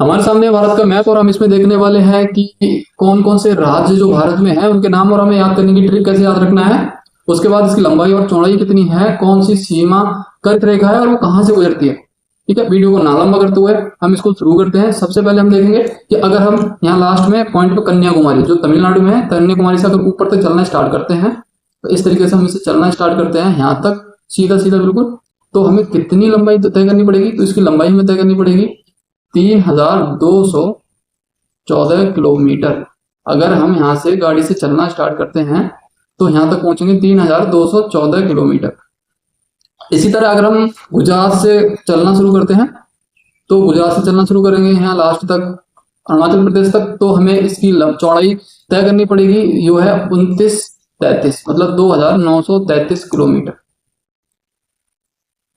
हमारे सामने भारत का मैप और हम इसमें देखने वाले हैं कि कौन कौन से राज्य जो भारत में है उनके नाम और हमें याद करने की ट्रिक कैसे याद रखना है। उसके बाद इसकी लंबाई और चौड़ाई कितनी है, कौन सी सीमा कर्क रेखा है और वो कहां से गुजरती है। ठीक है, वीडियो को ना लंबा करते हुए हम इसको शुरू करते हैं। सबसे पहले हम देखेंगे कि अगर हम यहाँ लास्ट में पॉइंट पे कन्याकुमारी जो तमिलनाडु में है, कन्याकुमारी से अगर ऊपर तक चलना स्टार्ट करते हैं तो इस तरीके से हम इसे चलना स्टार्ट करते हैं यहाँ तक सीधा सीधा बिल्कुल, तो हमें कितनी लंबाई तय करनी पड़ेगी, तो इसकी लंबाई हमें तय करनी पड़ेगी 3214 किलोमीटर। अगर हम यहाँ से गाड़ी से चलना स्टार्ट करते हैं तो यहाँ तक पहुंचेंगे 3214 किलोमीटर। इसी तरह अगर हम गुजरात से चलना शुरू करते हैं तो गुजरात से चलना शुरू करेंगे यहाँ लास्ट तक अरुणाचल प्रदेश तक, तो हमें इसकी चौड़ाई तय करनी पड़ेगी, जो है 2933 मतलब 2933 किलोमीटर।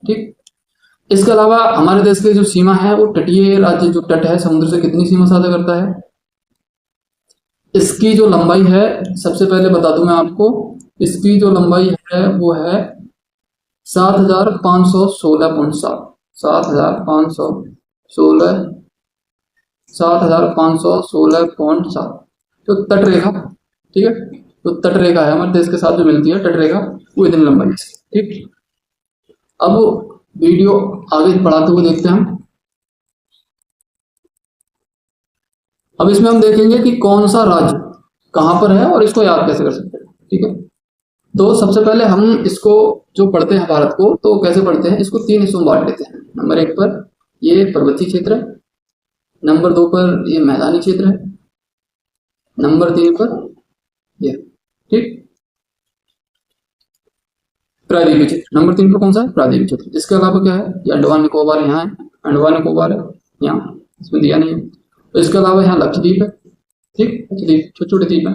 ठीक, इसके अलावा हमारे देश के जो सीमा है वो तटीय राज्य जो तट है समुद्र से कितनी सीमा साझा करता है, इसकी जो लंबाई है सबसे पहले बता दूं मैं आपको, इसकी जो लंबाई है वो है 7516.7 7516.7 तो तट रेखा। ठीक है, तो तट रेखा है हमारे देश के साथ जो मिलती है तट रेखा, वो इतनी लंबाई है। ठीक, अब वीडियो आगे बढ़ाते हुए देखते हैं हम। अब इसमें हम देखेंगे कि कौन सा राज्य कहां पर है और इसको याद कैसे कर सकते हैं। ठीक है, तो सबसे पहले हम इसको जो पढ़ते हैं भारत को तो कैसे पढ़ते हैं, इसको 3 हिस्सों में बांट लेते हैं। नंबर 1 पर ये पर्वतीय क्षेत्र है, नंबर 2 पर ये मैदानी क्षेत्र है, नंबर 3 पर ये। ठीक, प्रायद्वीपीय क्षेत्र नंबर 3 पर कौन सा है, प्रायद्वीपीय क्षेत्र। इसके अलावा क्या है, ये अंडमान निकोबार यहाँ है, अंडमान निकोबार है यहाँ, इसमें दिया नहीं है। तो इसके अलावा यहाँ लक्षद्वीप है। ठीक, लक्षद्वीप छोटे छोटे द्वीप है।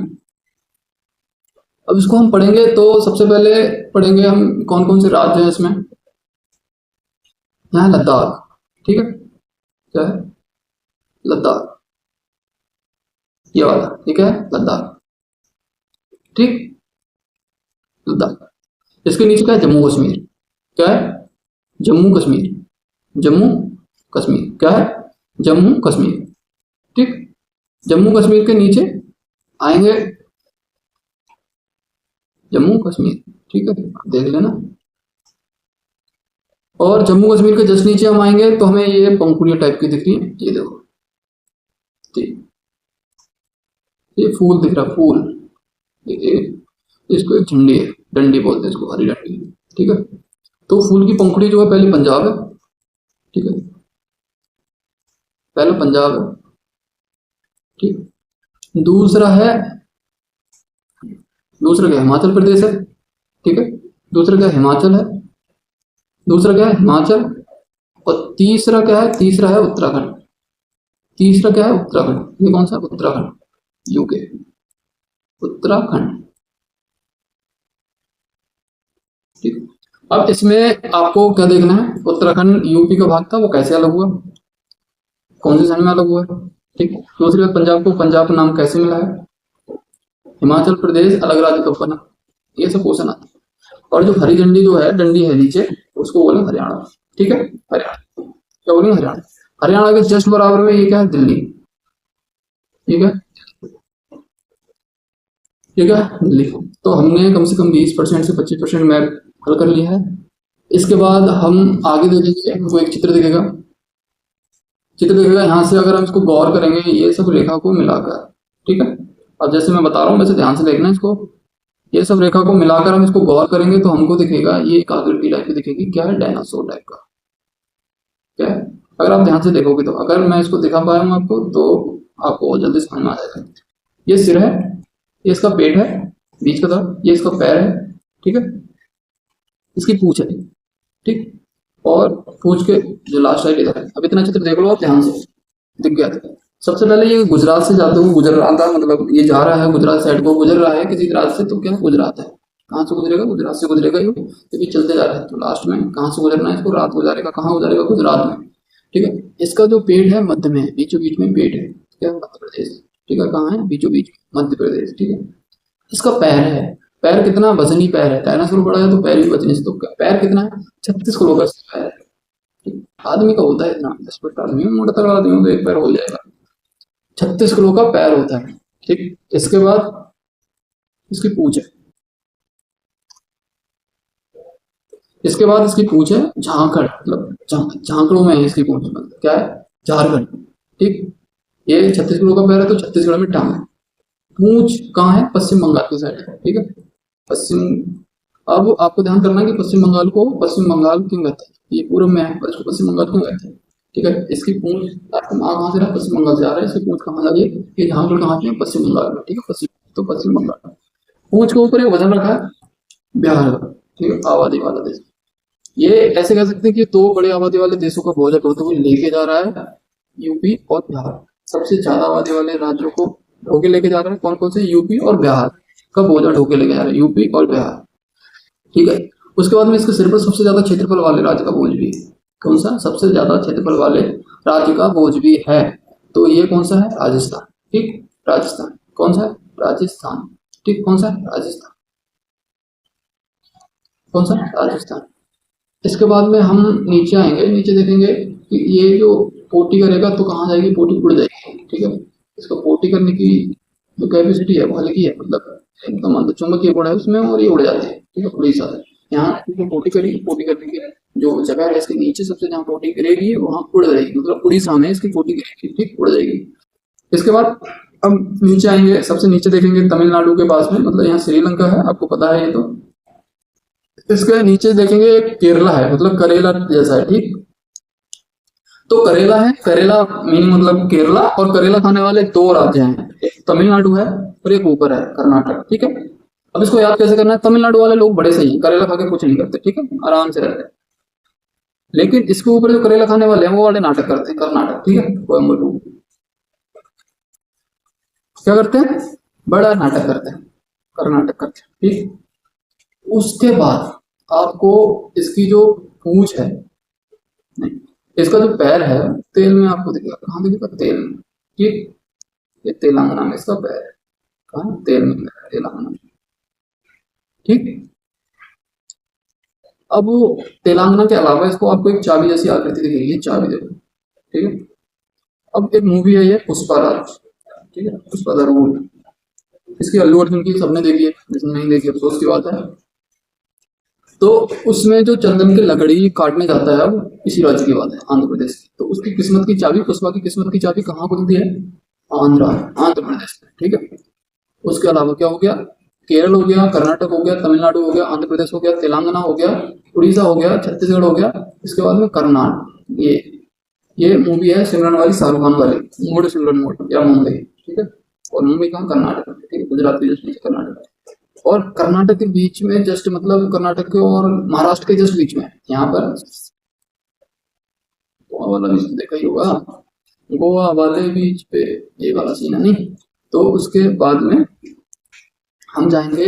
अब इसको हम पढ़ेंगे तो सबसे पहले पढ़ेंगे हम कौन कौन से राज्य हैं इसमें। यहाँ लद्दाख, ठीक है, क्या है लद्दाख, ये वाला, ठीक है लद्दाख। ठीक, लद्दाख। इसके नीचे क्या है, जम्मू कश्मीर, क्या है जम्मू कश्मीर, जम्मू कश्मीर क्या है जम्मू कश्मीर। ठीक, जम्मू कश्मीर के नीचे आएंगे जम्मू कश्मीर, ठीक है देख लेना। और जम्मू कश्मीर के जस्ट नीचे हम आएंगे तो हमें ये पंखुड़ियां टाइप की दिख रही है, ये देखो, ठीक, ये फूल दिख रहा है, फूल, इसको एक झंडी है, डंडी बोलते हैं इसको, हरी डंडी। ठीक है, तो फूल की पंखुड़ी जो है पहली पंजाब है। ठीक है, पहला पंजाब है। ठीक, दूसरा क्या हिमाचल प्रदेश है। ठीक है, दूसरा क्या हिमाचल है, दूसरा क्या है हिमाचल, और तीसरा क्या है, तीसरा है उत्तराखंड। तीसरा क्या है उत्तराखंड, ये कौन सा उत्तराखंड, यूके, उत्तराखंड। ठीक, अब इसमें आपको क्या देखना है, उत्तराखंड यूपी का भाग था वो कैसे अलग हुआ, कौन से सन में अलग हुआ है। ठीक, दूसरी बात पंजाब को पंजाब नाम कैसे मिला है, हिमाचल प्रदेश अलग राज्य कब बना, ये सब क्वेश्चन आता है। और जो हरी झंडी जो है डंडी है नीचे उसको बोले हरियाणा। ठीक है, हरियाणा क्या बोलेंगे, हरियाणा। हरियाणा के जस्ट बराबर में ये क्या है, दिल्ली। ठीक है, ठीक है दिल्ली। तो हमने कम से कम 20% से 25% मैप हल कर लिया है। इसके बाद हम आगे देखेंगे, हमको एक चित्र दिखेगा, चित्र दिखेगा यहाँ से अगर हम इसको गौर करेंगे ये सब रेखा को मिलाकर। ठीक है, अब जैसे मैं बता रहा हूँ वैसे ध्यान से देखना इसको, ये सब रेखा को मिलाकर हम इसको गौर करेंगे तो हमको दिखेगा ये एक आकृति टाइप की दिखेगी, क्या है डायनासोर टाइप का, क्या है, अगर आप ध्यान से देखोगे तो। अगर मैं इसको दिखा पाया हूँ आपको तो आपको जल्दी समझ में आ जाएगा। ये सिर है, ये इसका पेट है बीच का तरफ, ये इसका पैर है। ठीक है, इसकी पूंछ है। ठीक, और पूंछ के जो लास्ट साइड इधर है। अब इतना चित्र देख लो आप ध्यान से, दिख गया था। सबसे पहले ये गुजरात से जाते हुए गुजर रहा था, मतलब ये जा रहा है गुजरात साइड को, गुजर रहा है किसी राज्य से, तो क्या गुजरात है। कहाँ से गुजरेगा, गुजरात से गुजरेगा। ये भी चलते जा रहा है तो लास्ट में कहाँ से गुजरना है, इसको रात गुजारेगा, कहाँ गुजारेगा, गुजरात में। ठीक है, इसका जो पेट है मध्य में, बीचों बीच में पेट है, क्या मध्य प्रदेश। ठीक है, कहाँ है, बीचों बीच मध्य प्रदेश। ठीक है, इसका पैर है, पैर कितना वजनी पैर है, डायनासोर बड़ा है तो पैर भी वजनी से, तो पैर कितना है 36 किलो का पैर है। आदमी का होता है इतना, 10 फुट आदमी मोटा तगड़ा आदमी हो तो एक पैर हो जाएगा। 36 किलो का पैर होता है। ठीक, इसके बाद इसकी पूंछ है। इसके बाद इसकी पूंछ है झांकड़, मतलब झांकड़ों में है इसकी पूंछ, मतलब क्या है, झारखंड। ठीक, ये 36 किलो का पैर है तो छत्तीसगढ़ में टांग है। पूंछ कहाँ है, पश्चिम बंगाल की साइड है। ठीक है, पश्चिम। अब आपको ध्यान करना है कि पश्चिम बंगाल को पश्चिम बंगाल क्यों कहते हैं, ये पूर्व में है पर इसको पश्चिम बंगाल क्यों कहते हैं। ठीक है, इसकी पूंछ कहाँ से रहा, पश्चिम बंगाल से आ रहा है, इसकी पूंछ कहाँ जा रही है, ये झारखंड कहाँ पे है, पश्चिम बंगाल में। ठीक है, पश्चिम, तो पश्चिम बंगाल। पूंछ के ऊपर एक वजन रखा है बिहार का। ठीक है, आबादी वाला देश। ये ऐसे कह सकते हैं कि दो बड़े आबादी वाले देशों का बोझ होते हुए लेके जा रहा है यूपी और बिहार। सबसे ज्यादा आबादी वाले राज्यों को ढोके लेके जा रहा है, कौन कौन से, यूपी और बिहार का बोझा ढोके लेके जा रहा है, यूपी और बिहार। ठीक है, उसके बाद में इसके सिर पर सबसे ज्यादा क्षेत्रफल वाले राज्य का बोझ भी है। कौन सा, सबसे ज्यादा क्षेत्रफल वाले राज्य का बोझ भी है, तो ये कौन सा है, राजस्थान। ठीक, राजस्थान कौन सा है, राजस्थान। ठीक, कौन सा है, राजस्थान। कौन सा, राजस्थान। इसके बाद में हम नीचे आएंगे, नीचे देखेंगे कि ये जो पोटी करेगा तो कहाँ जाएगी, पोटी उड़ जाएगी। ठीक है, इसको पोटी करने की जो कैपेसिटी है वो हल्की है, मतलब एकदम मतलब चुंबकीय गुण है उसमें, और ये उड़ जाती है। ठीक है, उड़ीसा है यहाँ, पोटी करेगी, पोटी करने की जो जगह है इसके नीचे सबसे जहाँ पोटी करेगी वहां उड़ जाएगी, मतलब उड़ीसा में इसकी पोटी करेगी। ठीक, उड़ जाएगी। इसके बाद अब नीचे आएंगे, सबसे नीचे देखेंगे तमिलनाडु के पास में, मतलब यहाँ श्रीलंका है, आपको पता है ये तो। इसके नीचे देखेंगे एक केरला है, मतलब करेला जैसा है। ठीक, तो करेला है, करेला मीनिंग मतलब केरला, और करेला खाने वाले दो राज्य हैं, एक तमिलनाडु है और एक ऊपर है कर्नाटक। ठीक है, अब इसको याद कैसे करना है, तमिलनाडु वाले लोग बड़े सही हैं, करेला खा के कुछ नहीं करते। ठीक है, आराम से रहते हैं। लेकिन इसके ऊपर जो करेला खाने वाले हैं वो वाले नाटक करते हैं, कर्नाटक। ठीक है, कोयम्बटूर क्या करते हैं, बड़ा नाटक करते हैं, कर्नाटक करते हैं। ठीक, उसके बाद आपको इसकी जो पूंछ है, नहीं, इसका जो पैर है तेल में आपको दिखेगा, कहाँ दिखेगा, तेल में। ठीक, ये तेलंगाना में इसका पैर है, कहाँ, तेल में, तेलंगाना में। ठीक, अब तेलंगाना के अलावा इसको आपको एक चाबी जैसी आकृति दिखेगी, चाबी देखो। ठीक है, अब एक मूवी है ये पुष्पा राज। ठीक है, पुष्पा द रूल, इसकी अल्लू अर्जुन की सबने देखी है, जिसने नहीं देखी अफसोस की बात है। तो उसमें जो चंदन की लकड़ी काटने जाता है वो इसी राज्य की बात है, आंध्र प्रदेश की। तो उसकी किस्मत की चाबी, पुष्पा की किस्मत की चाबी कहाँ खुलती है, आंध्र प्रदेश में। ठीक है, उसके अलावा क्या हो गया, केरल हो गया, कर्नाटक हो गया, तमिलनाडु हो गया, आंध्र प्रदेश हो गया, तेलंगाना हो गया, उड़ीसा हो गया, छत्तीसगढ़ हो गया। इसके बाद में कर्नाटक। ये मूवी है सिमरन वाली, शाहरुख खान वाली, मोड़ सिमरन मोड़ या मुंबई। ठीक है, और मुंबई कहाँ, कर्नाटक। ठीक है, गुजरात की जस्ट नीचे कर्नाटक, और कर्नाटक के बीच में जस्ट, मतलब कर्नाटक के और महाराष्ट्र के जस्ट बीच में यहाँ पर गोवा वाला बीच देखा ही होगा, गोवा वाले बीच पे ये वाला सीन है नहीं। तो उसके बाद में हम जाएंगे,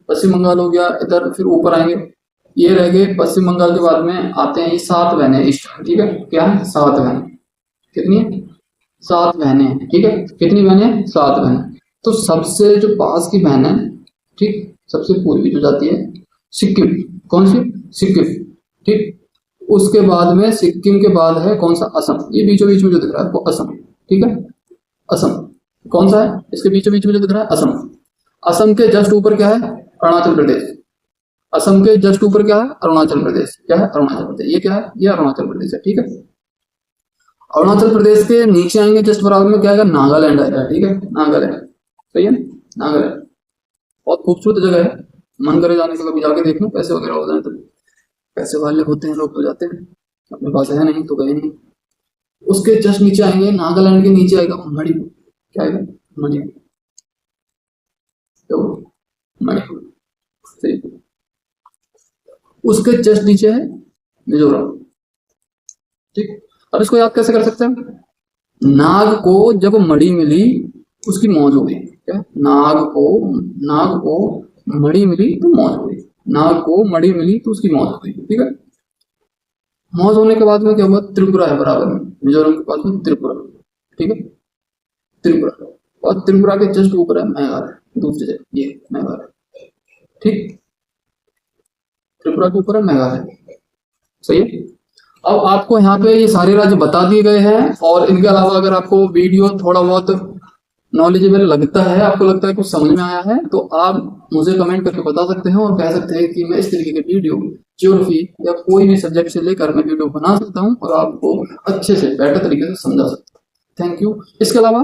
पश्चिम बंगाल हो गया इधर, फिर ऊपर आएंगे, ये रह गए पश्चिम बंगाल के बाद में आते हैं ये 7 बहनें ईस्ट। ठीक है, क्या है, 7 बहनें, कितनी, 7 बहनें। ठीक है, कितनी बहनें, 7 बहनें। तो सबसे जो पास की बहन है, ठीक, सबसे पूर्वी जो जाती है सिक्किम, कौन सी, सिक्किम। ठीक, उसके बाद में सिक्किम के बाद है कौन सा, असम। ये बीचों बीच में जो दिख रहा है वो असम। ठीक है, असम कौन सा है, इसके बीचों बीच में जो दिख रहा है असम। असम के जस्ट ऊपर क्या है, अरुणाचल प्रदेश। असम के जस्ट ऊपर क्या है, अरुणाचल प्रदेश। क्या है, अरुणाचल प्रदेश। ये क्या है, ये अरुणाचल प्रदेश है। ठीक है, अरुणाचल प्रदेश के नीचे आएंगे जस्ट बराबर में क्या आएगा, नागालैंड आएगा। ठीक है, नागालैंड, सही है, नागालैंड बहुत खूबसूरत जगह है, मन करे जाने का, कभी जाके देख लो, पैसे वगैरह हो जाए तो। पैसे वाले होते हैं लोग तो जाते हैं, अपने पास है नहीं तो गए नहीं। उसके जस्ट नीचे आएंगे, नागालैंड के नीचे आएगा मणिपुर। क्या आएगा, मणिपुर। तो मणिपुर, सही। उसके जस्ट नीचे है मिजोरम। ठीक, अब इसको याद कैसे कर सकते हैं, नाग को जब मणि मिली उसकी मौज हो गई। क्या, नाग को मणि मिली तो मौज हो गई, नाग को मणि मिली तो उसकी मौज हो गई। ठीक है, मौज होने के बाद में क्या हुआ, त्रिपुरा है बराबर में, मिजोरम के पास में त्रिपुरा। ठीक है, त्रिपुरा, और त्रिपुरा के जस्ट ऊपर है मेघालय, दूसरी जगह ये मेघालय। ठीक, त्रिपुरा के ऊपर है मेघालय, सही है। अब आपको यहाँ पे ये सारे राज्य बता दिए गए हैं, और इनके अलावा अगर आपको वीडियो थोड़ा बहुत नॉलेजेबल लगता है, आपको लगता है कुछ समझ में आया है, तो आप मुझे कमेंट करके बता सकते हैं और कह सकते हैं कि मैं इस तरीके के वीडियो ज्योग्राफी या कोई भी सब्जेक्ट से लेकर मैं वीडियो बना सकता हूँ और आपको अच्छे से बेटर तरीके से समझा सकता हूँ। Thank you. इसके अलावा